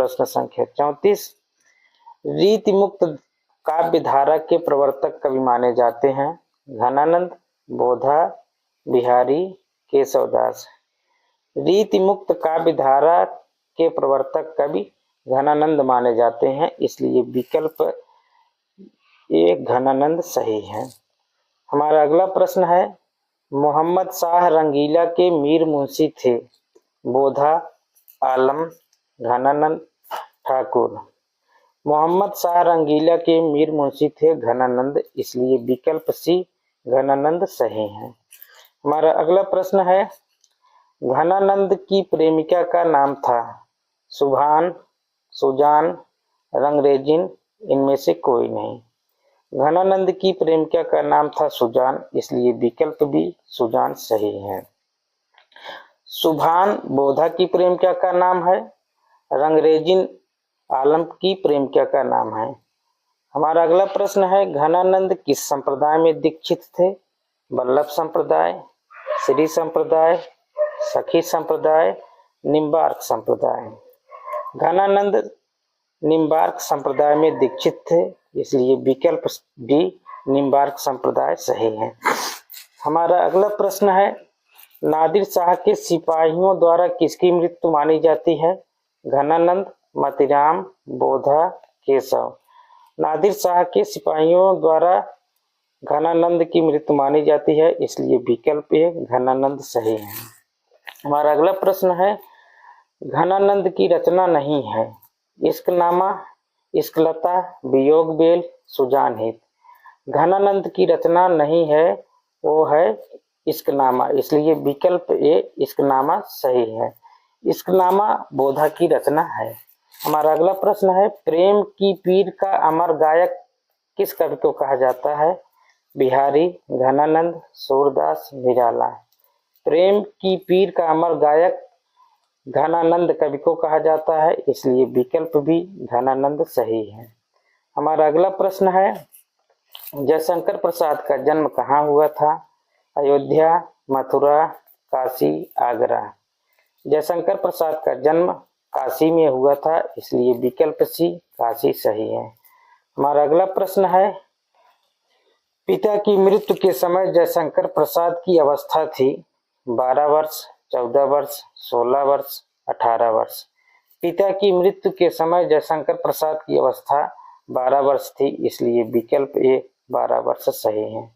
प्रश्न संख्या 34। रीति मुक्त काव्य धारा के प्रवर्तक कवि माने जाते हैं? घनानंद, बोधा, बिहारी, केशवदास। रीति मुक्त काव्य धारा के प्रवर्तक कवि घनानंद माने जाते हैं, इसलिए विकल्प ए घनानंद सही है। हमारा अगला प्रश्न है, मोहम्मद शाह रंगीला के मीर मुंशी थे? बोधा, आलम, घनानंद, ठाकुर। मोहम्मद शाह रंगीला के मीर मुंशी थे घनानंद, इसलिए विकल्प सी घनानंद सही है। हमारा अगला प्रश्न है, घनानंद की प्रेमिका का नाम था? सुभान, सुजान, रंगरेजिन, इनमें से कोई नहीं। घनानंद की प्रेमिका का नाम था सुजान, इसलिए विकल्प भी सुजान सही है। सुभान बोधा की प्रेमिका का नाम है, रंगरेजिन आलम की प्रेमिका का नाम है। हमारा अगला प्रश्न है, घनानंद किस संप्रदाय में दीक्षित थे? वल्लभ संप्रदाय, श्री संप्रदाय, सखी संप्रदाय, निम्बार्क संप्रदाय। घनानंद निम्बार्क संप्रदाय में दीक्षित थे, इसलिए विकल्प बी निम्बार्क संप्रदाय सही है। हमारा अगला प्रश्न है, नादिर शाह के सिपाहियों द्वारा किसकी मृत्यु मानी जाती है? घनानंद, मतीराम, बोधा, केशव। नादिर शाह के सिपाहियों द्वारा घनानंद की मृत्यु मानी जाती है, इसलिए विकल्प ए घनानंद सही है। हमारा अगला प्रश्न है, घनानंद की रचना नहीं है? इश्कनामा, इश्कलता, वियोग बेल, सुजान हित। घनानंद की रचना नहीं है, वो है इश्कनामा, इसलिए विकल्प ए इश्कनामा सही है। इश्कनामा बोधा की रचना है। हमारा अगला प्रश्न है, प्रेम की पीर का अमर गायक किस कवि को कहा जाता है? बिहारी, घनानंद, सूरदास, निराला। प्रेम की पीर का अमर गायक घनानंद कवि को कहा जाता है, इसलिए विकल्प भी घनानंद सही है। हमारा अगला प्रश्न है, जयशंकर प्रसाद का जन्म कहाँ हुआ था? अयोध्या, मथुरा, काशी, आगरा। जयशंकर प्रसाद का जन्म काशी में हुआ था, इसलिए विकल्प सी काशी सही है। हमारा अगला प्रश्न है, पिता की मृत्यु के समय जयशंकर प्रसाद की अवस्था थी? 12 वर्ष, 14 वर्ष, 16 वर्ष, 18 वर्ष। पिता की मृत्यु के समय जयशंकर प्रसाद की अवस्था 12 वर्ष थी, इसलिए विकल्प ए 12 वर्ष सही है।